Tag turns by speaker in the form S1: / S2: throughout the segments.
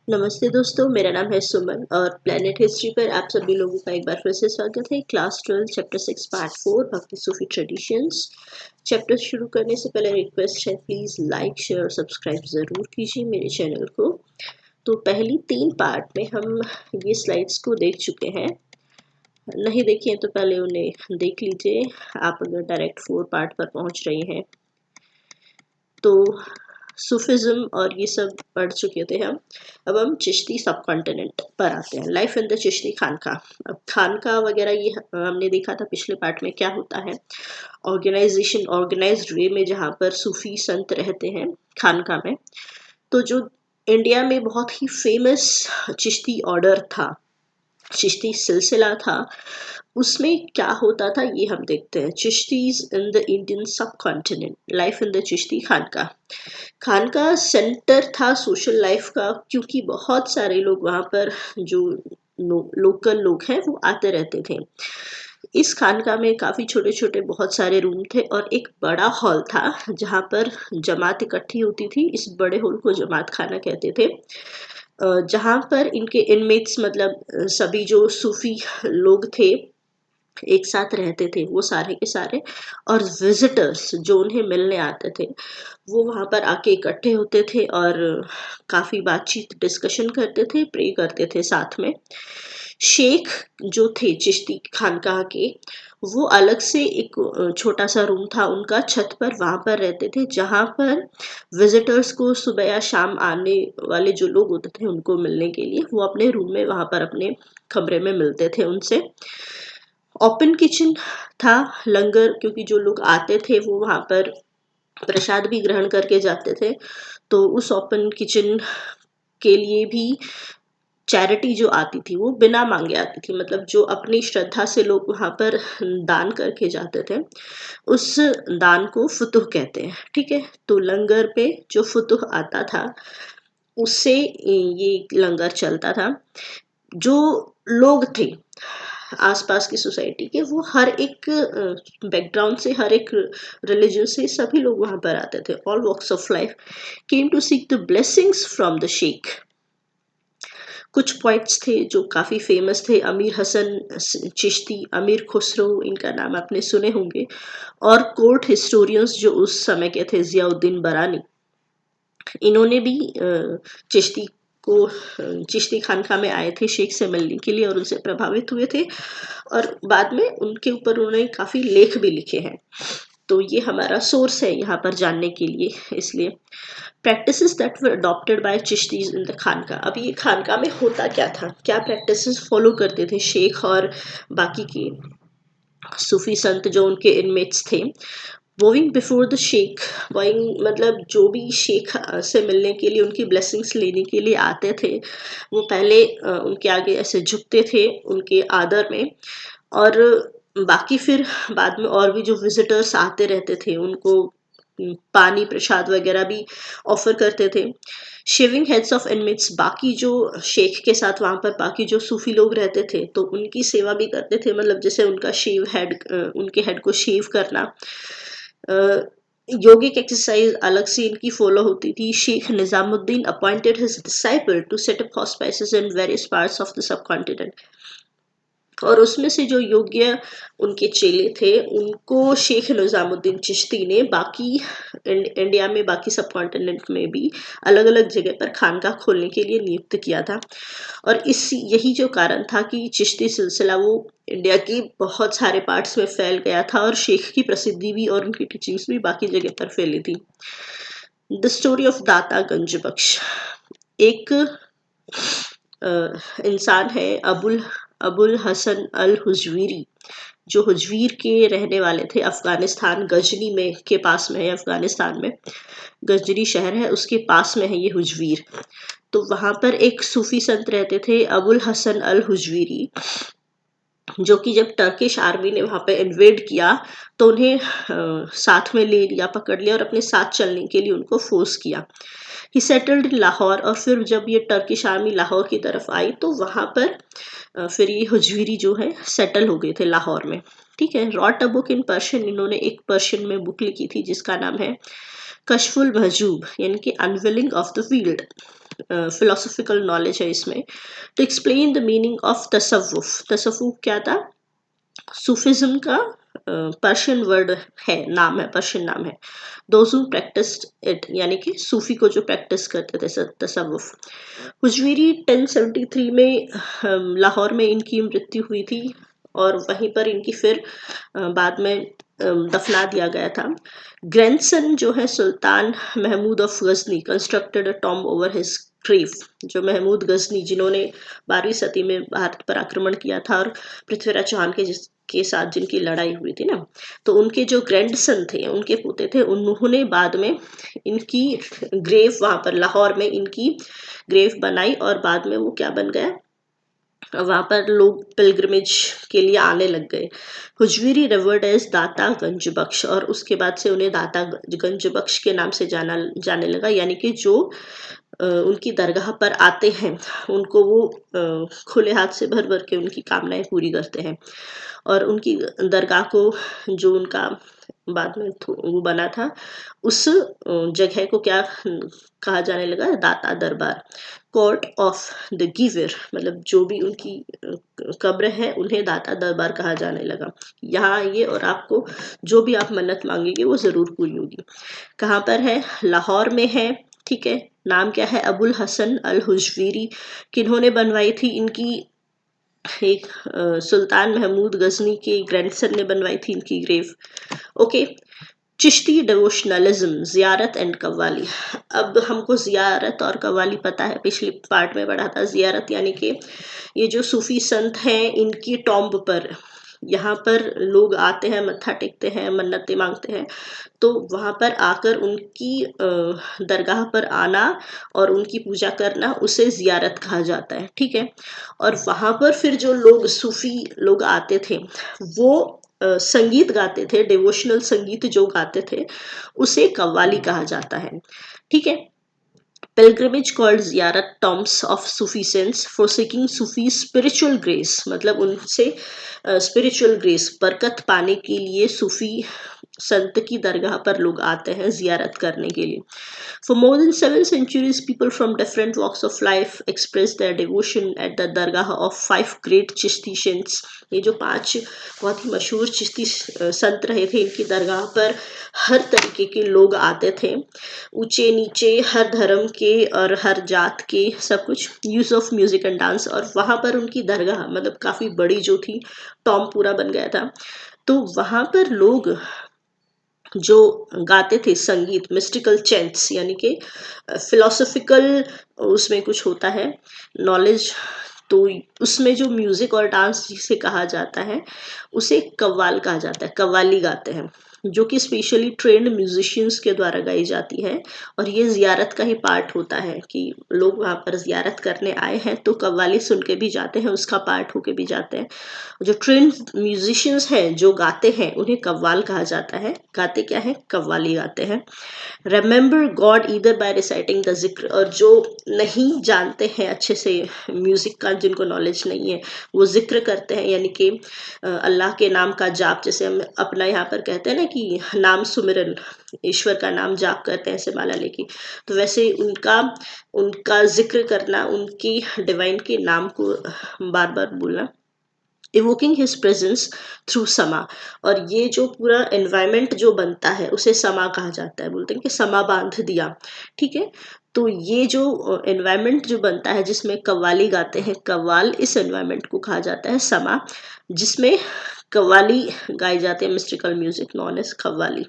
S1: नमस्ते दोस्तों, मेरा नाम है सुमन और प्लेनेट हिस्ट्री पर आप सभी लोगों का एक बार फिर से स्वागत है। क्लास 12 चैप्टर 6 पार्ट 4 भक्ति सूफी ट्रेडिशंस। चैप्टर शुरू करने से पहले रिक्वेस्ट है, प्लीज़ लाइक शेयर और सब्सक्राइब ज़रूर कीजिए मेरे चैनल को। तो पहली 3 पार्ट में हम ये स्लाइड्स को देख चुके हैं। नहीं देखी हैं तो पहले उन्हें देख लीजिए। आप अगर डायरेक्ट 4 पार्ट पर पहुँच रहे हैं तो सूफिज्म और ये सब पढ़ चुके थे हम। अब हम चिश्ती सब कॉन्टिनेंट पर आते हैं। Life in the Chishti khanqah. अब खानका वगैरह ये हमने देखा था पिछले पार्ट में क्या होता है। ऑर्गेनाइजेशन, ऑर्गेनाइज्ड वे में जहाँ पर सूफी संत रहते हैं खानका में। तो जो इंडिया में बहुत ही फेमस चिश्ती ऑर्डर था, चिश्ती सिलसिला था, उसमें क्या होता था ये हम देखते हैं। Chishtis in the Indian subcontinent, life in the Chishti khanqah. खानका सेंटर था सोशल लाइफ का, क्योंकि बहुत सारे लोग वहाँ पर जो लोकल लोग हैं वो आते रहते थे। इस खानका में काफ़ी छोटे छोटे बहुत सारे रूम थे और एक बड़ा हॉल था जहाँ पर जमात इकट्ठी होती थी। इस बड़े हॉल को जमात खाना कहते थे। जहाँ पर इनके इनमेट्स मतलब सभी जो सूफी लोग थे एक साथ रहते थे, वो सारे के सारे। और विजिटर्स जो उन्हें मिलने आते थे वो वहाँ पर आके इकट्ठे होते थे और काफ़ी बातचीत डिस्कशन करते थे, प्रे करते थे साथ में। शेख जो थे चिश्ती खानकाह के, वो अलग से एक छोटा सा रूम था उनका छत पर, वहाँ पर रहते थे, जहाँ पर विजिटर्स को सुबह या शाम आने वाले जो लोग होते थे उनको मिलने के लिए वो अपने रूम में वहाँ पर अपने कमरे में मिलते थे उनसे। ओपन किचन था, लंगर, क्योंकि जो लोग आते थे वो वहाँ पर प्रसाद भी ग्रहण करके जाते थे। तो उस ओपन किचन के लिए भी चैरिटी जो आती थी वो बिना मांगे आती थी, मतलब जो अपनी श्रद्धा से लोग वहाँ पर दान करके जाते थे, उस दान को फुतुह कहते हैं। ठीक है, तो लंगर पे जो फुतुह आता था उससे ये लंगर चलता था। जो लोग थे आसपास की सोसाइटी के, वो हर एक बैकग्राउंड से, हर एक रिलीजन से सभी लोग वहाँ पर आते थे। All walks of life came to seek the blessings from the sheikh. कुछ पॉइंट्स थे जो काफ़ी फेमस थे। अमीर हसन चिश्ती, अमीर खुसरो, इनका नाम आपने सुने होंगे। और कोर्ट हिस्टोरियंस जो उस समय के थे, जियाउद्दीन बरानी, इन्होंने भी चिश्ती को चिश्ती खानका में आए थे शेख से मिलने के लिए और उनसे प्रभावित हुए थे और बाद में उनके ऊपर उन्होंने काफ़ी लेख भी लिखे हैं। तो ये हमारा सोर्स है यहाँ पर जानने के लिए। इसलिए practices that were adopted by Chishtis in the khanqah. अब ये खानका में होता क्या था, क्या प्रैक्टिसेस फॉलो करते थे शेख और बाकी के सूफी संत जो उनके इनमेट्स थे। Bowing before the sheikh, bowing मतलब जो भी शेख से मिलने के लिए, उनकी ब्लेसिंग्स लेने के लिए आते थे, वो पहले उनके आगे ऐसे झुकते थे उनके आदर में। और बाकी फिर बाद में और भी जो विजिटर्स आते रहते थे उनको पानी प्रसाद वगैरह भी ऑफर करते थे। शेविंग हेड्स ऑफ इनमेट्स, बाकी जो शेख के साथ वहाँ पर बाकी जो सूफी लोग रहते थे तो उनकी सेवा भी करते थे, मतलब जैसे उनका शेव हेड, उनके हेड को शेव करना। योगिक एक्सरसाइज अलग से इनकी फॉलो होती थी। Sheikh Nizamuddin appointed his disciple to set up hospices in various parts of the subcontinent. और उसमें से जो योग्य उनके चेले थे उनको शेख निजामुद्दीन चिश्ती ने बाकी इंडिया में, बाकी सब कॉन्टिनेंट में भी अलग अलग जगह पर खानका खोलने के लिए नियुक्त किया था। और इस यही जो कारण था कि चिश्ती सिलसिला वो इंडिया की बहुत सारे पार्ट्स में फैल गया था और शेख की प्रसिद्धि भी और उनकी टीचिंग्स भी बाकी जगह पर फैली थी। द स्टोरी ऑफ दाता गंज बख्श। एक इंसान है अबुल अबुल हसन अल हुजवीरी, जो हुजवीर के रहने वाले थे। अफगानिस्तान गजनी में के पास में है, अफगानिस्तान में गजनी शहर है उसके पास में है ये हुजवीर। तो वहाँ पर एक सूफी संत रहते थे अबुल हसन अल हुजवीरी, जो कि जब टर्किश आर्मी ने वहाँ पे इन्वेड किया तो उन्हें साथ में ले लिया, पकड़ लिया और अपने साथ चलने के लिए उनको फोर्स किया। ही सेटल्ड इन लाहौर, और फिर जब ये टर्किश आर्मी लाहौर की तरफ आई तो वहाँ पर फिर ये हुजवीरी जो है सेटल हो गए थे लाहौर में। ठीक है, wrote a book in Persian, इन्होंने एक पर्शियन में बुक लिखी थी जिसका नाम है कशफुल महजूब यानी कि unveiling of the field, philosophical knowledge है इसमें। To explain the meaning of tasawwuf, तसव्वुफ क्या था, सूफिज्म का पर्शियन वर्ड है, नाम है, पर्शियन नाम है। दोज हु प्रैक्टिस्ड इट यानी कि सूफी को जो प्रैक्टिस करते थे तसव्वुफ। हुजवीरी 1073 में लाहौर में इनकी मृत्यु हुई थी और वहीं पर इनकी फिर बाद में दफना दिया गया था। ग्रैंडसन जो है Sultan Mahmud of Ghazni constructed a tomb over his grave, जो महमूद गजनी जिन्होंने 12वीं सदी में भारत पर आक्रमण किया था और पृथ्वीराज चौहान के साथ जिनकी लड़ाई हुई थी ना, तो उनके जो ग्रैंडसन थे, उनके पोते थे, उन्होंने बाद में इनकी ग्रेव वहां पर लाहौर में इनकी ग्रेव बनाई और बाद में वो क्या बन गया, वहां पर लोग पिलग्रिमेज के लिए आने लग गए। हुजवीरी रिवर्ड एज दाता गंज बख्श, और उसके बाद से उन्हें दाता गंज बख्श के नाम से जाने लगा, यानी कि जो उनकी दरगाह पर आते हैं उनको वो खुले हाथ से भर भर के उनकी कामनाएं पूरी करते हैं। और उनकी दरगाह को जो उनका बाद में वो बना था, उस जगह को क्या कहा जाने लगा, दाता दरबार, कोर्ट ऑफ द गिवर, मतलब जो भी उनकी कब्र है उन्हें दाता दरबार कहा जाने लगा। यहाँ आइए और आपको जो भी आप मन्नत मांगेंगे वो जरूर पूरी होगी। कहाँ पर है, लाहौर में है, ठीक है। नाम क्या है, अबुल हसन अल हुजवीरी। किन्होंने बनवाई थी, इनकी एक सुल्तान महमूद गजनी के ग्रैंडसन ने बनवाई थी इनकी ग्रेव। ओके, चिश्ती डिवोशनलिज्म, जियारत एंड कव्वाली। अब हमको जियारत और कव्वाली पता है, पिछले पार्ट में पढ़ा था। जियारत यानी कि ये जो सूफी संत हैं इनकी टॉम्ब पर, यहाँ पर लोग आते हैं, मत्था टेकते हैं, मन्नतें मांगते हैं, तो वहां पर आकर उनकी दरगाह पर आना और उनकी पूजा करना उसे जियारत कहा जाता है, ठीक है। और वहां पर फिर जो लोग सूफी लोग आते थे वो संगीत गाते थे, डिवोशनल संगीत जो गाते थे उसे कव्वाली कहा जाता है, ठीक है। pilgrimage called ziyarat tombs of Sufi saints for seeking Sufi spiritual grace, मतलब उनसे स्पिरिचुअल ग्रेस, बरकत पाने के लिए सूफी संत की दरगाह पर लोग आते हैं जियारत करने के लिए। For more than 7 centuries, people from different walks of life expressed their devotion at the dargah of 5 great Chishti saints. ये जो 5 बहुत ही मशहूर चिश्ती संत रहे थे, इनकी दरगाह पर हर तरीके के लोग आते थे, ऊंचे नीचे, हर धर्म के और हर जात के, सब कुछ। Use of music and dance, और वहां पर उनकी दरगाह मतलब काफी बड़ी जो थी, टॉम पूरा बन गया था, तो वहां पर लोग जो गाते थे संगीत, मिस्टिकल चैंट्स, यानी कि फिलोसॉफिकल उसमें कुछ होता है नॉलेज, तो उसमें जो म्यूजिक और डांस जिसे कहा जाता है उसे कव्वाल कहा जाता है, कव्वाली गाते हैं, जो कि स्पेशली ट्रेंड म्यूजिशियंस के द्वारा गाई जाती है। और ये जियारत का ही पार्ट होता है कि लोग वहां पर जियारत करने आए हैं तो कव्वाली सुन के भी जाते हैं, उसका पार्ट होके भी जाते हैं। जो ट्रेंड म्यूजिशियंस हैं जो गाते हैं उन्हें कव्वाल कहा जाता है। गाते क्या है, कव्वाली गाते हैं। Remember God either by reciting the जिक्र, और जो नहीं जानते हैं अच्छे से म्यूजिक का, जिनको नॉलेज नहीं है, वो जिक्र करते हैं, यानी कि अल्लाह के नाम का जाप, जैसे हम अपना यहाँ पर कहते हैं ना कि नाम सुमिरन, ईश्वर का नाम जाप करते हैं ऐसे माला लेके, तो वैसे उनका उनका जिक्र करना, उनकी डिवाइन के नाम को बार बार बोलना, इवोकिंग हिज प्रेजेंस थ्रू समा। और ये जो पूरा एनवायरमेंट जो बनता है उसे समा कहा जाता है, बोलते हैं कि समा बांध दिया, ठीक है। तो ये जो एनवायरमेंट जो बनता है जिसमें कव्वाली गाते हैं, कव्वाल, इस एनवायरमेंट को कहा जाता है समा, जिसमें कव्वाली गाए जाते हैं, mystical music known as qawwali,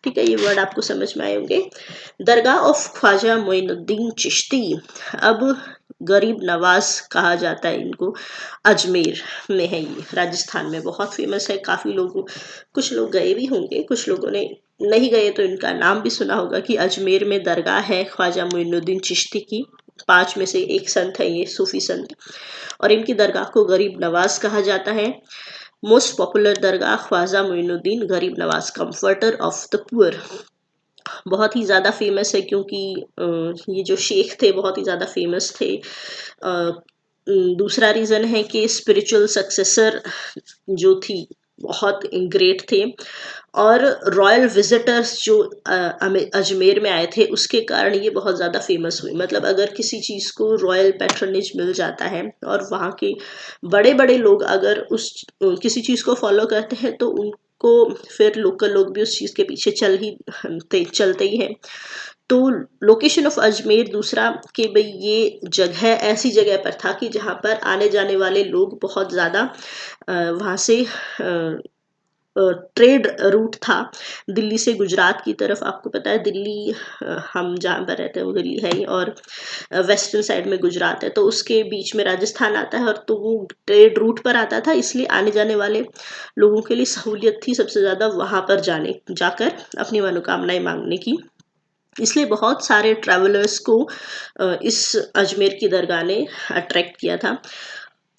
S1: ठीक है। ये वर्ड आपको समझ में आए होंगे। दरगाह ऑफ ख्वाजा मोइनुद्दीन चिश्ती, अब गरीब नवाज कहा जाता है इनको, अजमेर में है, ये राजस्थान में बहुत फेमस है। काफी लोग, कुछ लोग गए भी होंगे, कुछ लोगों ने नहीं गए तो इनका नाम भी सुना होगा कि अजमेर में दरगाह है ख्वाजा मोइनुद्दीन चिश्ती की। 5 में से एक संत है ये, सूफी संत, और इनकी दरगाह को गरीब नवाज कहा जाता है। मोस्ट पॉपुलर दरगाह ख्वाजा मोइनुद्दीन गरीब Nawaz, comforter of the poor, बहुत ही ज़्यादा फेमस है क्योंकि ये जो शेख थे बहुत ही ज़्यादा फेमस थे। दूसरा रीज़न है कि स्पिरिचुअल सक्सेसर जो थी बहुत ग्रेट थे। और रॉयल विजिटर्स जो अजमेर में आए थे उसके कारण ये बहुत ज़्यादा फेमस हुई। मतलब अगर किसी चीज़ को रॉयल पैट्रनेज मिल जाता है और वहाँ के बड़े बड़े लोग अगर उस किसी चीज़ को फॉलो करते हैं तो उनको फिर लोकल लोग भी उस चीज़ के पीछे चलते ही हैं। तो लोकेशन ऑफ अजमेर दूसरा कि भाई ये जगह ऐसी जगह पर था कि जहाँ पर आने जाने वाले लोग बहुत ज़्यादा वहाँ से ट्रेड रूट था दिल्ली से गुजरात की तरफ। आपको पता है दिल्ली हम जहाँ पर रहते हैं वो दिल्ली है ही, और वेस्टर्न साइड में गुजरात है, तो उसके बीच में राजस्थान आता है, और तो वो ट्रेड रूट पर आता था, इसलिए आने जाने वाले लोगों के लिए सहूलियत थी सबसे ज़्यादा वहाँ पर जाकर अपनी मनोकामनाएं मांगने की। इसलिए बहुत सारे ट्रैवलर्स को इस अजमेर की दरगाह ने अट्रैक्ट किया था।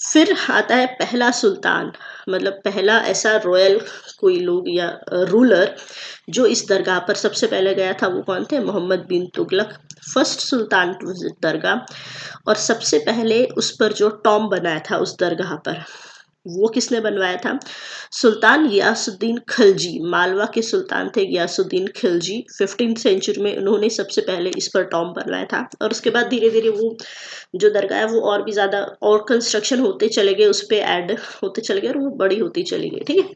S1: फिर आता है पहला सुल्तान, मतलब पहला ऐसा रॉयल कोई लोग या रूलर जो इस दरगाह पर सबसे पहले गया था, वो कौन थे? Muhammad bin Tughlaq, first sultan to visit dargah. और सबसे पहले उस पर जो टॉम बनाया था उस दरगाह पर, वो किसने बनवाया था? सुल्तान गियासुद्दीन खिलजी, मालवा के सुल्तान थे गियासुद्दीन खिलजी। 15th सेंचुरी में उन्होंने सबसे पहले इस पर टॉम बनवाया था, और उसके बाद धीरे धीरे वो जो दरगाह है वो और भी ज़्यादा और कंस्ट्रक्शन होते चले गए, उस पर ऐड होते चले गए और वो बड़ी होती चली गई। ठीक है,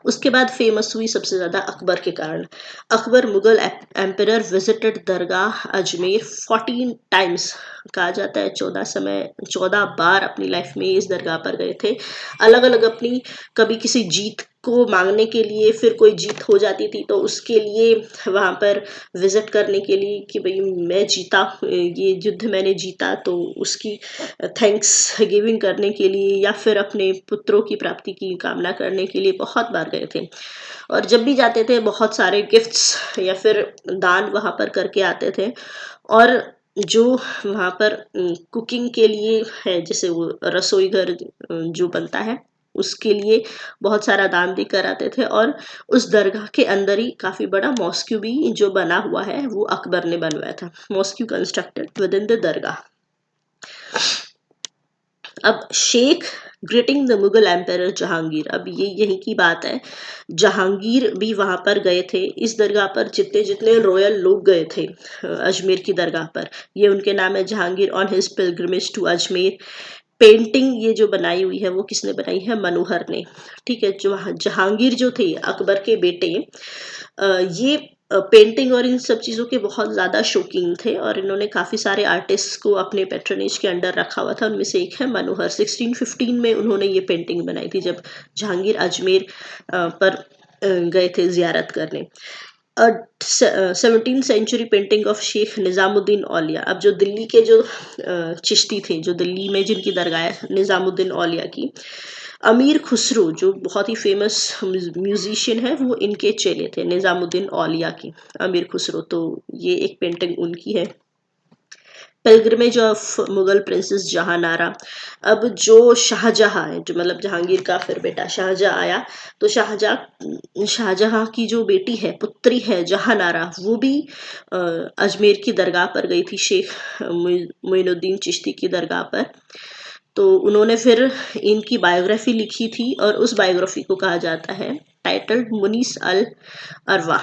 S1: उसके बाद फेमस हुई सबसे ज़्यादा अकबर के कारण। अकबर मुगल एम्परर विजिटेड दरगाह अजमेर 14 टाइम्स, कहा जाता है 14 बार अपनी लाइफ में इस दरगाह पर गए थे। अलग अलग अपनी, कभी किसी जीत को मांगने के लिए, फिर कोई जीत हो जाती थी तो उसके लिए वहाँ पर विजिट करने के लिए कि भाई मैं जीता, ये युद्ध मैंने जीता, तो उसकी थैंक्स गिविंग करने के लिए, या फिर अपने पुत्रों की प्राप्ति की कामना करने के लिए बहुत बार गए थे। और जब भी जाते थे बहुत सारे गिफ्ट्स या फिर दान वहाँ पर करके आते थे। और जो वहाँ पर कुकिंग के लिए है, जैसे वो रसोई घर जो बनता है उसके लिए बहुत सारा दान देकर आते थे। और उस दरगाह के अंदर ही काफी बड़ा मॉस्क्यू भी जो बना हुआ है वो अकबर ने बनवाया था। Mosque constructed within the dargah. अब Sheikh greeting the Mughal emperor Jahangir, अब ये यही की बात है, जहांगीर भी वहां पर गए थे। इस दरगाह पर जितने जितने रॉयल लोग गए थे अजमेर की दरगाह पर, ये उनके नाम है। Jahangir on his pilgrimage to Ajmer, painting ये जो बनाई हुई है वो किसने बनाई है? मनोहर ने। ठीक है, जो जहांगीर जो थे अकबर के बेटे, ये पेंटिंग और इन सब चीज़ों के बहुत ज़्यादा शौकीन थे, और इन्होंने काफ़ी सारे आर्टिस्ट को अपने पैट्रनेज के अंडर रखा हुआ था। उनमें से एक है मनोहर। 1615 में उन्होंने ये पेंटिंग बनाई थी जब जहांगीर अजमेर पर गए थे जियारत करने। 17th century painting of Sheikh Nizamuddin Auliya. अब जो दिल्ली के जो चिश्ती थे, जो दिल्ली में जिनकी दरगाह है निज़ामुद्दीन औलिया की, अमीर खुसरो जो बहुत ही फेमस म्यूजिशियन है, वो इनके चेले थे निज़ामुद्दीन औलिया की, अमीर खुसरो। तो ये एक पेंटिंग उनकी है। Pilgrimage of Mughal princess Jahanara. अब जो शाहजहां है, जो मतलब जहांगीर का फिर बेटा शाहजहां आया, तो शाहजहां की जो बेटी है, पुत्री है जहानारा, वो भी अजमेर की दरगाह पर गई थी, शेख मोइनुद्दीन चिश्ती की दरगाह पर। तो उन्होंने फिर इनकी बायोग्राफी लिखी थी, और उस बायोग्राफी को कहा जाता है titled Munis al Arwah,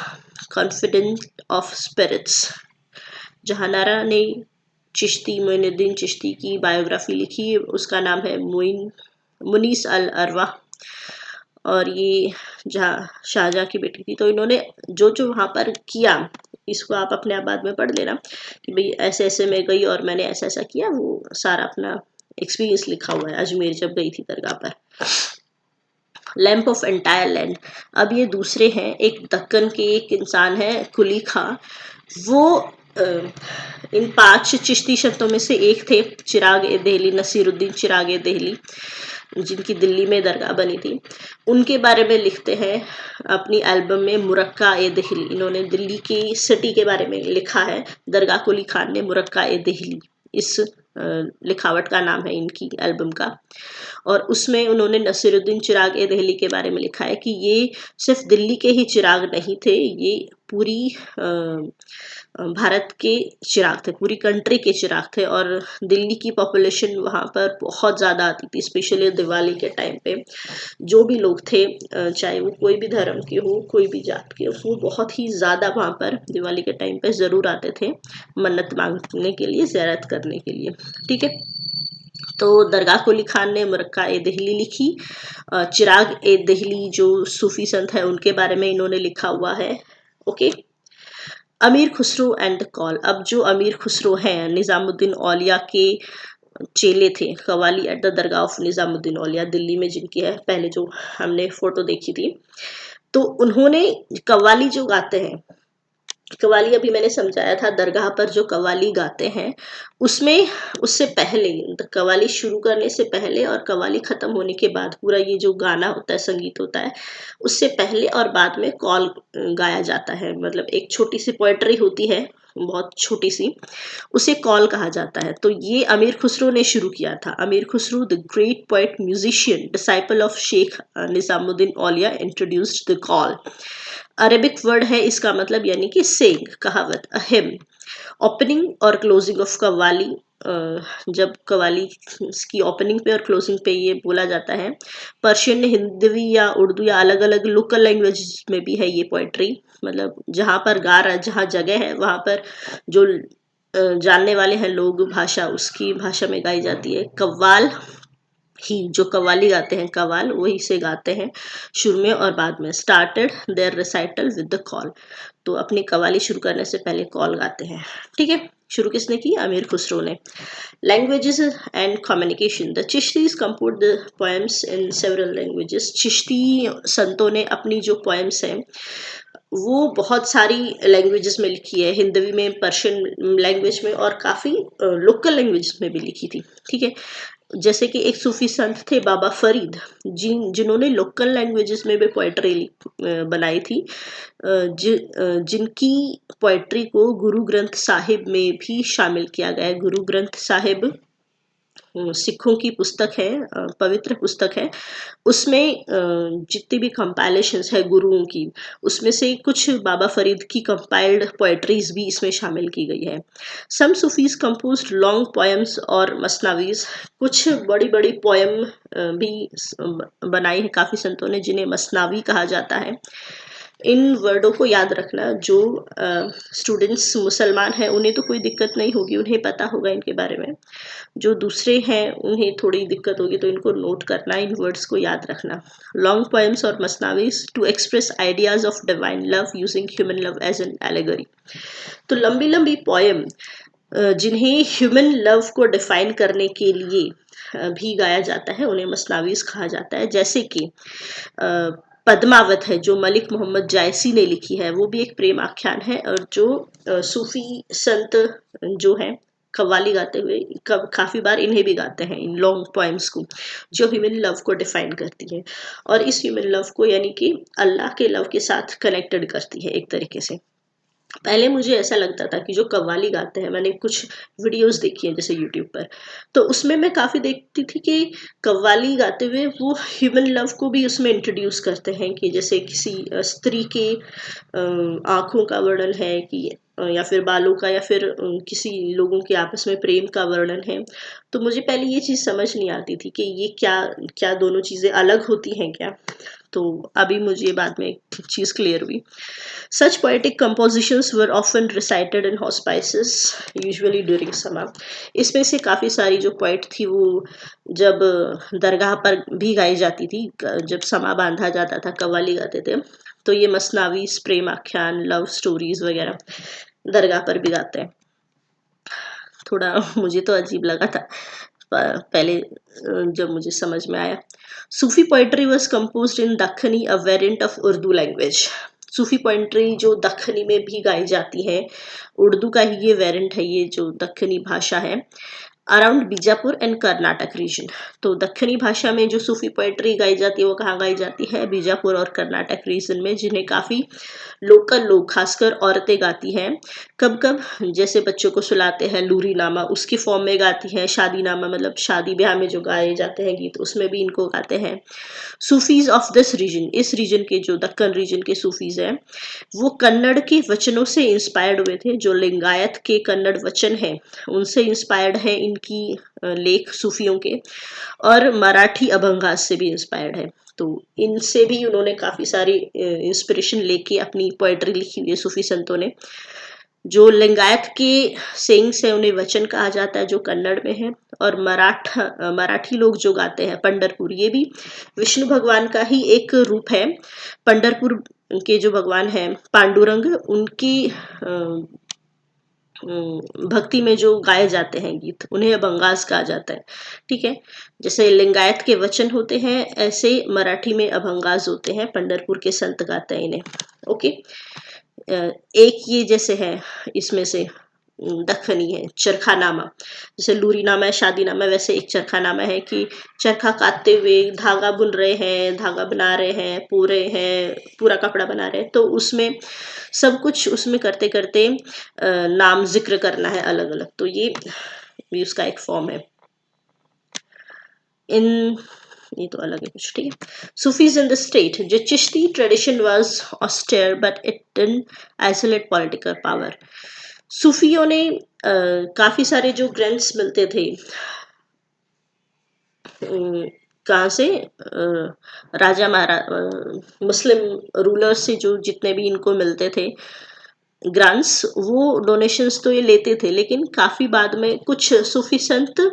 S1: confidant of spirits. Jahanara ने मोइनुद्दीन चिश्ती की बायोग्राफी लिखी, उसका नाम है मुनीस अल अरवा। और ये जहाँ शाहजहाँ की बेटी थी। तो इन्होंने जो जो वहाँ पर किया, इसको आप अपने आप बाद में पढ़ लेना कि भाई ऐसे ऐसे मैं गई और मैंने ऐसा ऐसा किया, वो सारा अपना एक्सपीरियंस लिखा हुआ है अजमेर जब गई थी दरगाह पर। लैम्प ऑफ एंटायर लैंड, अब ये दूसरे हैं। एक दक्कन के एक इंसान है कुली खां, वो इन 5 चिश्ती शब्दों में से एक थे। चिराग ए दहली, नसीरुद्दीन चिराग ए दहली, जिनकी दिल्ली में दरगाह बनी थी, उनके बारे में लिखते हैं अपनी एल्बम में मुरक्का ए दहली। इन्होंने दिल्ली की सिटी के बारे में लिखा है। दरगाह कुली खान ने मुरक्का ए दहली, इस लिखावट का नाम है इनकी एल्बम का। और उसमें उन्होंने नसीरुद्दीन चिराग ए दहली के बारे में लिखा है कि ये सिर्फ दिल्ली के ही चिराग नहीं थे, ये पूरी भारत के चिराग थे, पूरी कंट्री के चिराग थे। और दिल्ली की पॉपुलेशन वहाँ पर बहुत ज़्यादा आती थी, स्पेशली दिवाली के टाइम पे। जो भी लोग थे, चाहे वो कोई भी धर्म के हो, कोई भी जात के हो, वो बहुत ही ज़्यादा वहाँ पर दिवाली के टाइम पे ज़रूर आते थे मन्नत मांगने के लिए, ज़ियारत करने के लिए। ठीक है, तो दरगाह कुली खान ने मुरक्का ए दहली लिखी। चिराग ए दहली जो सूफी संत है उनके बारे में इन्होंने लिखा हुआ है। ओके, अमीर खुसरो एंड द कॉल। अब जो अमीर खुसरो हैं, निज़ामुद्दीन औलिया के चेले थे, qawwali at the dargah of Nizamuddin Auliya, Delhi में जिनकी है, पहले जो हमने फोटो देखी थी। तो उन्होंने कव्वाली जो गाते हैं, कव्वाली अभी मैंने समझाया था, दरगाह पर जो कव्वाली गाते हैं उसमें उससे पहले, कव्वाली शुरू करने से पहले और कव्वाली खत्म होने के बाद, पूरा ये जो गाना होता है, संगीत होता है, उससे पहले और बाद में कॉल गाया जाता है। मतलब एक छोटी सी पोएट्री होती है, बहुत छोटी सी, उसे कॉल कहा जाता है। तो ये अमीर खुसरो ने शुरू किया था। Amir Khusro the great poet musician disciple of Sheikh Nizamuddin Auliya introduced the qaul. Arabic word है इसका मतलब, यानी कि सेंग, कहावत, अहिम। ओपनिंग और क्लोजिंग ऑफ कव्वाली, जब कव्वाली की ओपनिंग पे और क्लोजिंग पे ये बोला जाता है। पर्शियन, हिंदवी या उर्दू या अलग अलग लोकल लैंग्वेज में भी है ये पोएट्री। मतलब जहाँ पर गा रहा, जहाँ जगह है वहाँ पर जो जानने वाले हैं लोग, भाषा उसकी भाषा में गाई जाती है। कव्वाल ही, जो कव्वाली गाते हैं, कव्वाल वही से गाते हैं शुरू में और बाद में। Started their recital with the qaul, तो अपनी कव्वाली शुरू करने से पहले कॉल गाते हैं। ठीक है, शुरू किसने की? अमीर खुसरो ने। Languages and communication, the Chishtis compose the poems in several languages. Chishti संतों ने अपनी जो पोएम्स हैं वो बहुत सारी लैंग्वेजेस में लिखी है, हिंदवी में, पर्शियन लैंग्वेज में और काफ़ी लोकल लैंग्वेज में भी लिखी थी। ठीक है, जैसे कि एक सूफी संत थे बाबा फरीद, जिन्होंने लोकल लैंग्वेजेस में भी पोएट्री बनाई थी, जिनकी पोएट्री को गुरु ग्रंथ साहिब में भी शामिल किया गया है। गुरु ग्रंथ साहिब सिखों की पुस्तक है, पवित्र पुस्तक है। उसमें जितनी भी कंपाइलेशंस है गुरुओं की, उसमें से कुछ बाबा फरीद की कंपाइल्ड पोएट्रीज भी इसमें शामिल की गई है। सम सूफीज कंपोज्ड लॉन्ग पोएम्स और मसनावीज, कुछ बड़ी बड़ी पोएम भी बनाई है काफ़ी संतों ने, जिन्हें मसनावी कहा जाता है। इन वर्डों को याद रखना, जो स्टूडेंट्स मुसलमान हैं उन्हें तो कोई दिक्कत नहीं होगी, उन्हें पता होगा इनके बारे में। जो दूसरे हैं उन्हें थोड़ी दिक्कत होगी, तो इनको नोट करना, इन वर्ड्स को याद रखना। लॉन्ग पोएम्स और masnavis to express ideas of divine love using human love as an allegory. तो लंबी लंबी पोएम जिन्हें ह्यूमन लव को डिफाइन करने के लिए भी गाया जाता है, उन्हें मसनावीज कहा जाता है। जैसे कि पद्मावत है, जो मलिक मोहम्मद जायसी ने लिखी है, वो भी एक प्रेम आख्यान है। और जो सूफी संत जो हैं कव्वाली गाते हुए, काफ़ी बार इन्हें भी गाते हैं, इन लॉन्ग पोएम्स को, जो ह्यूमन लव को डिफाइन करती है और इस ह्यूमन लव को यानी कि अल्लाह के लव के साथ कनेक्टेड करती है एक तरीके से। पहले मुझे ऐसा लगता था कि जो कव्वाली गाते हैं, मैंने कुछ वीडियोस देखी हैं जैसे यूट्यूब पर, तो उसमें मैं काफ़ी देखती थी कि कव्वाली गाते हुए वो ह्यूमन लव को भी उसमें इंट्रोड्यूस करते हैं, कि जैसे किसी स्त्री के आँखों का वर्णन है, कि या फिर बालों का, या फिर किसी लोगों के आपस में प्रेम का वर्णन है। तो मुझे पहले ये चीज़ समझ नहीं आती थी कि ये क्या क्या दोनों चीज़ें अलग होती हैं क्या। तो अभी मुझे बाद में एक चीज़ क्लियर हुई। Such poetic compositions were often recited in hospices, usually during summer. इसमें से काफ़ी सारी जो पोइट थी वो जब दरगाह पर भी गाई जाती थी, जब समा बांधा जाता था, कव्वाली गाते थे। तो ये मसनावी, प्रेम आख्यान, लव स्टोरीज वगैरह दरगाह पर भी गाते हैं। थोड़ा मुझे तो अजीब लगा था पहले जब मुझे समझ में आया। सूफी पोइट्री वॉज composed इन दक्खनी, अ variant of Urdu language. Sufi poetry जो दक्खनी में भी गाई जाती है, उर्दू का ही ये वेरिएंट है, ये जो दक्खनी भाषा है। Around Bijapur and Karnataka region. तो दक्षिणी भाषा में जो सूफी पोएट्री गाई जाती है वो कहाँ गाई जाती है? बीजापुर और कर्नाटक रीजन में, जिन्हें काफ़ी लोकल लोग खासकर औरतें गाती हैं। कब कब? जैसे बच्चों को सुलाते हैं लूरी नामा उसकी फॉर्म में गाती हैं, शादी नामा मतलब शादी ब्याह में जो गाए जाते हैं गीत उसमें भी इनको गाते हैं। सूफीज ऑफ दिस रीजन, इस रीजन के जो दक्कन रीजन के सूफीज हैं वो कन्नड़ के वचनों से इंस्पायर्ड हुए थे। जो लिंगायत के कन्नड़ वचन हैं उनसे इंस्पायर्ड है इनकी लेख सूफियों के, और मराठी अभंगास से भी इंस्पायर्ड है। तो इनसे भी उन्होंने काफी सारी इंस्पिरेशन लेके अपनी पोएट्री लिखी हुई है सूफी संतों ने। जो लिंगायत के सेइंग्स है उन्हें वचन कहा जाता है जो कन्नड़ में है, और मराठी लोग जो गाते हैं पंढरपुर, ये भी विष्णु भगवान का ही एक रूप है। पंढरपुर के जो भगवान हैं पांडुरंग, उनकी भक्ति में जो गाए जाते हैं गीत उन्हें अभंगास कहा जाता है। ठीक है, जैसे लिंगायत के वचन होते हैं ऐसे मराठी में अभंगास होते हैं, पंढरपुर के संत गाते हैं इन्हें। ओके, एक ये जैसे है इसमें से दक्खनी है चरखानामा। जैसे लूरी नामा है, शादी नामा है, वैसे एक चरखानामा है कि चरखा काटते हुए धागा बुन रहे हैं, धागा बना रहे हैं, पूरे हैं, पूरा कपड़ा बना रहे हैं। तो उसमें सब कुछ उसमें करते करते नाम जिक्र करना है अलग अलग। तो ये भी उसका एक फॉर्म है। इन ये तो अलग है कुछ। ठीक है, सूफीज इन द स्टेट, जो Chishti tradition was austere but it didn't isolate political power. सूफियों ने काफी सारे जो ग्रंथ्स मिलते थे कहाँ से, राजा मुस्लिम रूलर्स से जो जितने भी इनको मिलते थे ग्रांट्स, वो डोनेशंस तो ये लेते थे, लेकिन काफी बाद में कुछ सूफी संत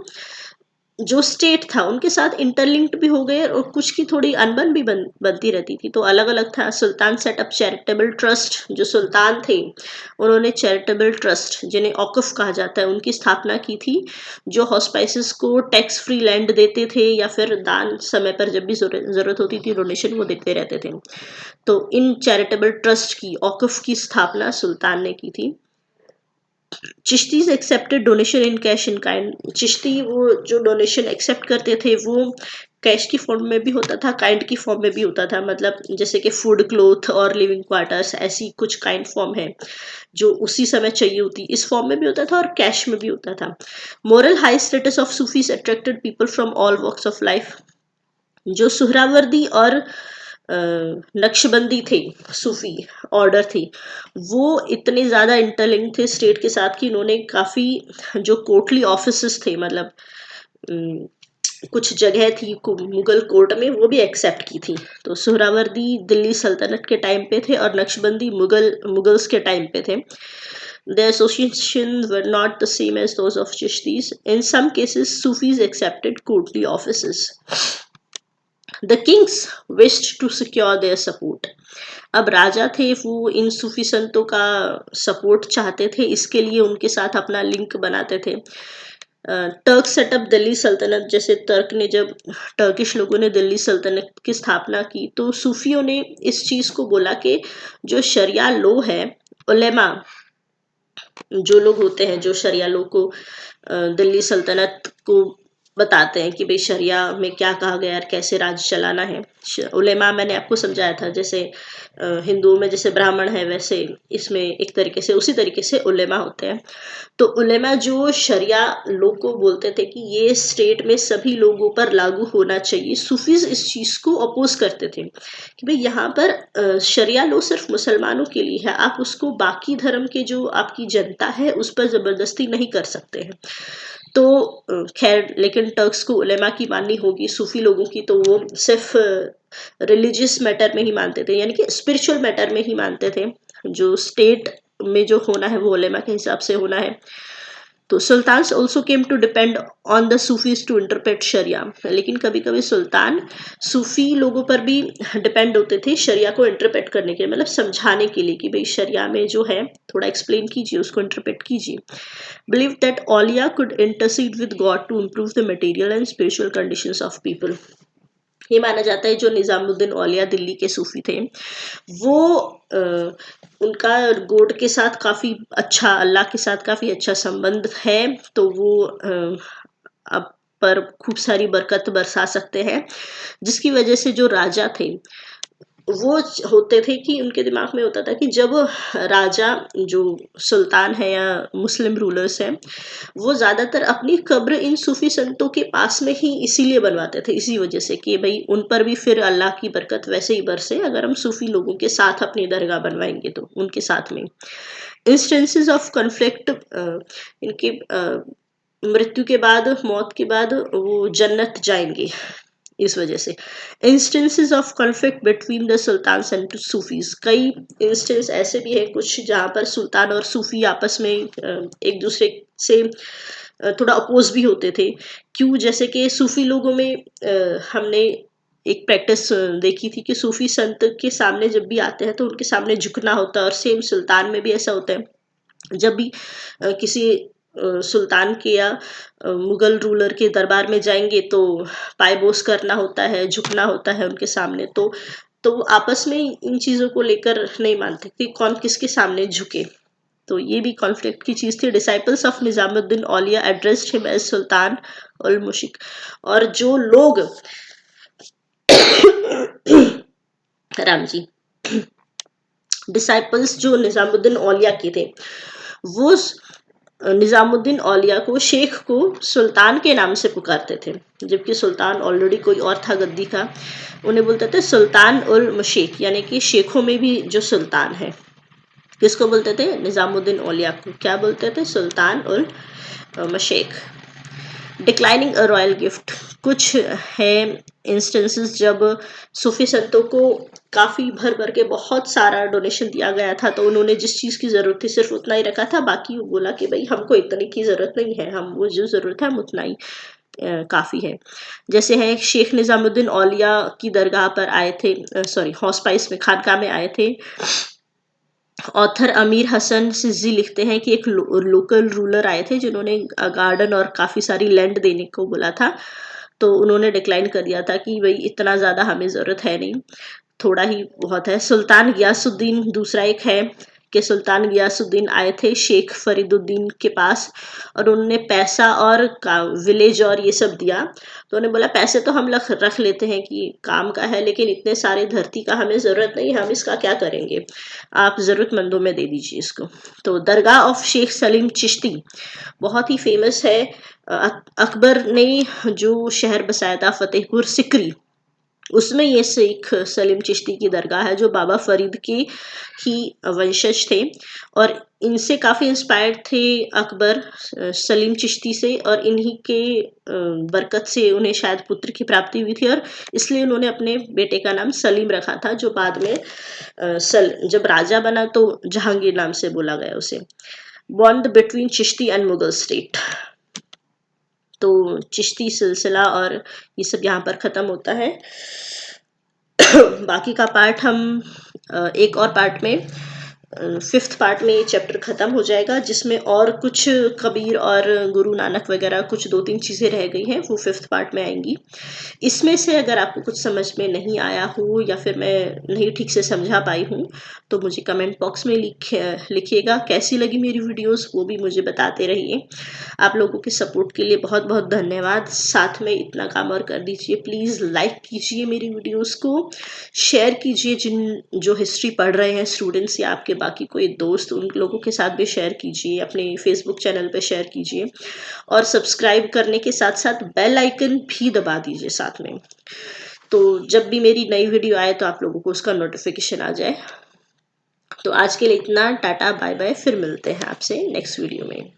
S1: जो स्टेट था उनके साथ इंटरलिंक्ड भी हो गए और कुछ की थोड़ी अनबन भी बनती रहती थी। तो अलग अलग था। सुल्तान सेटअप चैरिटेबल ट्रस्ट, जो सुल्तान थे उन्होंने चैरिटेबल ट्रस्ट जिन्हें औकफ कहा जाता है उनकी स्थापना की थी, जो हॉस्पाइसेस को टैक्स फ्री लैंड देते थे या फिर दान समय पर जब भी जरूरत होती थी डोनेशन वो देते रहते थे। तो इन चैरिटेबल ट्रस्ट की औकफ की स्थापना सुल्तान ने की थी। Chishtis accepted donation in cash in kind, Chishti वो जो डोनेशन एक्सेप्ट करते थे वो कैश की फॉर्म में भी होता था, काइंड की फॉर्म में भी होता था। मतलब जैसे कि फूड, क्लोथ और लिविंग क्वार्टर्स, ऐसी कुछ काइंड फॉर्म है जो उसी समय चाहिए होती, इस फॉर्म में भी होता था और कैश में भी होता था। Moral high status of Sufis attracted people from all walks of life. जो सुहरावर्दी और नक्शबंदी थे सूफी ऑर्डर थी, वो इतने ज़्यादा इंटरलिंक थे स्टेट के साथ कि इन्होंने काफ़ी जो कोर्टली ऑफिसेस थे, मतलब कुछ जगह थी मुगल कोर्ट में, वो भी एक्सेप्ट की थी। तो सुहरावर्दी दिल्ली सल्तनत के टाइम पे थे और नक्शबंदी मुगल्स के टाइम पे थे। The associations were not the same as those of Chishtis. In some cases, Sufis accepted courtly offices. The kings wished to secure their support. अब राजा थे वो इन सूफी संतों का सपोर्ट चाहते थे, इसके लिए उनके साथ अपना लिंक बनाते थे। टर्क सेटअप दिल्ली सल्तनत, जैसे टर्किश लोगों ने दिल्ली सल्तनत की स्थापना की, तो सूफियों ने इस चीज को बोला कि जो शरिया लो है, उलेमा जो लोग होते हैं जो शरिया लो को दिल्ली सल्तनत को बताते हैं कि भाई शरिया में क्या कहा गया और कैसे राज चलाना है। उलेमा मैंने आपको समझाया था, जैसे हिंदुओं में जैसे ब्राह्मण है वैसे इसमें एक तरीके से उसी तरीके से उलेमा होते हैं। तो उलेमा जो शरिया लोग को बोलते थे कि ये स्टेट में सभी लोगों पर लागू होना चाहिए। सूफीज इस चीज को अपोज करते थे कि भाई यहाँ पर शरिया लो सिर्फ मुसलमानों के लिए है, आप उसको बाकी धर्म के जो आपकी जनता है उस पर जबरदस्ती नहीं कर सकते हैं। तो खैर, लेकिन टर्क्स को उलेमा की माननी होगी, सूफी लोगों की तो वो सिर्फ रिलीजियस मैटर में ही मानते थे, यानी कि स्पिरिचुअल मैटर में ही मानते थे। जो स्टेट में जो होना है वो उलेमा के हिसाब से होना है। तो sultans also came to depend on the Sufis to interpret sharia, लेकिन कभी कभी सुल्तान सूफी लोगों पर भी डिपेंड होते थे शरिया को इंटरप्रेट करने के लिए, मतलब समझाने के लिए कि भाई शरिया में जो है थोड़ा एक्सप्लेन कीजिए, उसको इंटरप्रेट कीजिए। Believe that auliya could intercede with God to improve the material and spiritual conditions of people. ये माना जाता है जो निज़ामुद्दीन औलिया दिल्ली के सूफी थे वो उनका गॉड के साथ काफ़ी अच्छा, अल्लाह के साथ काफ़ी अच्छा संबंध है, तो वो अब पर खूब सारी बरकत बरसा सकते हैं, जिसकी वजह से जो राजा थे वो होते थे कि उनके दिमाग में होता था कि जब राजा जो सुल्तान है या मुस्लिम रूलर्स हैं वो ज़्यादातर अपनी कब्र इन सूफी संतों के पास में ही इसीलिए बनवाते थे, इसी वजह से कि भाई उन पर भी फिर अल्लाह की बरकत वैसे ही बरसे अगर हम सूफी लोगों के साथ अपनी दरगाह बनवाएंगे तो उनके साथ में। इंस्टेंसेस ऑफ कन्फ्लिक्ट, इनके मृत्यु के बाद, मौत के बाद वो जन्नत जाएंगे इस वजह से। Instances of conflict between the sultan and Sufis, कई इंस्टेंस ऐसे भी है कुछ जहाँ पर सुल्तान और सूफी आपस में एक दूसरे से थोड़ा अपोज भी होते थे। क्यों? जैसे कि सूफी लोगों में हमने एक प्रैक्टिस देखी थी कि सूफी संत के सामने जब भी आते हैं तो उनके सामने झुकना होता है, और सेम सुल्तान में भी ऐसा होता है। जब भी किसी सुल्तान के या मुगल रूलर के दरबार में जाएंगे तो पायबोस करना होता है, झुकना होता है उनके सामने। तो वो आपस में इन चीज़ों को लेकर नहीं मानते कि कौन किसके सामने झुके। तो ये भी कॉन्फ्लिक्ट की चीज़ थी। Disciples of Nizamuddin Auliya addressed him as Sultan ul Mashaikh, और जो लोग राम जी, डिसाइपल्स जो निजामुद्दीन औलिया के थे वो निजामुद्दीन औलिया को, शेख को सुल्तान के नाम से पुकारते थे, जबकि सुल्तान ऑलरेडी कोई और था गद्दी का। उन्हें बोलते थे सुल्तान उल मशीख, यानी कि शेखों में भी जो सुल्तान है। किसको बोलते थे? निजामुद्दीन औलिया को क्या बोलते थे? सुल्तान उल मशीख। डिक्लाइनिंग अ रॉयल गिफ्ट, कुछ है इंस्टेंसेस जब सूफी संतों को काफ़ी भर भर के बहुत सारा डोनेशन दिया गया था, तो उन्होंने जिस चीज़ की ज़रूरत थी सिर्फ उतना ही रखा था, बाकी वो बोला कि भाई हमको इतने की ज़रूरत नहीं है, हम वो जो ज़रूरत है हम उतना ही काफ़ी है। जैसे है शेख निज़ामुद्दीन औलिया की दरगाह पर आए थे, सॉरी हॉस्पाइस में, खानकाह में आए थे। ऑथर अमीर हसन सिज्जी लिखते हैं कि एक लोकल रूलर आए थे जिन्होंने गार्डन और काफ़ी सारी लैंड देने को बोला था, तो उन्होंने डिक्लाइन कर दिया था कि भाई इतना ज़्यादा हमें ज़रूरत है नहीं, थोड़ा ही बहुत है। सुल्तान गियासुद्दीन दूसरा एक है कि सुल्तान गियासुद्दीन आए थे शेख फरीदुद्दीन के पास, और उन्होंने पैसा और विलेज और ये सब दिया। तो उन्होंने बोला पैसे तो हम रख लेते हैं कि काम का है, लेकिन इतने सारे धरती का हमें ज़रूरत नहीं, हम इसका क्या करेंगे, आप ज़रूरतमंदों में दे दीजिए इसको। तो दरगाह ऑफ शेख सलीम चिश्ती बहुत ही फेमस है। अकबर ने जो शहर बसाया था फतेहपुर सिकरी, उसमें ये शेख सलीम चिश्ती की दरगाह है जो बाबा फरीद के ही वंशज थे, और इनसे काफ़ी इंस्पायर्ड थे अकबर सलीम चिश्ती से, और इन्हीं के बरकत से उन्हें शायद पुत्र की प्राप्ति हुई थी, और इसलिए उन्होंने अपने बेटे का नाम सलीम रखा था, जो बाद में जब राजा बना तो जहांगीर नाम से बोला गया उसे। Bond between Chishti and Mughal state, तो चिश्ती सिलसिला और ये सब यहाँ पर ख़त्म होता है। बाकी का पार्ट हम एक और पार्ट में, 5th पार्ट में ये चैप्टर ख़त्म हो जाएगा, जिसमें और कुछ कबीर और गुरु नानक वगैरह कुछ 2-3 चीज़ें रह गई हैं, वो 5th पार्ट में आएंगी। इसमें से अगर आपको कुछ समझ में नहीं आया हो या फिर मैं नहीं ठीक से समझा पाई हूँ तो मुझे कमेंट बॉक्स में लिखिएगा। कैसी लगी मेरी वीडियोस वो भी मुझे बताते रहिए। आप लोगों के सपोर्ट के लिए बहुत बहुत धन्यवाद। साथ में इतना काम और कर दीजिए, प्लीज़ लाइक कीजिए मेरी वीडियोस को, शेयर कीजिए, जिन जो हिस्ट्री पढ़ रहे हैं स्टूडेंट्स या आपके बाकी कोई दोस्त, उन लोगों के साथ भी शेयर कीजिए, अपने फेसबुक चैनल पे शेयर कीजिए, और सब्सक्राइब करने के साथ साथ बेल आइकन भी दबा दीजिए साथ में, तो जब भी मेरी नई वीडियो आए तो आप लोगों को उसका नोटिफिकेशन आ जाए। तो आज के लिए इतना, टाटा बाय बाय, फिर मिलते हैं आपसे नेक्स्ट वीडियो में।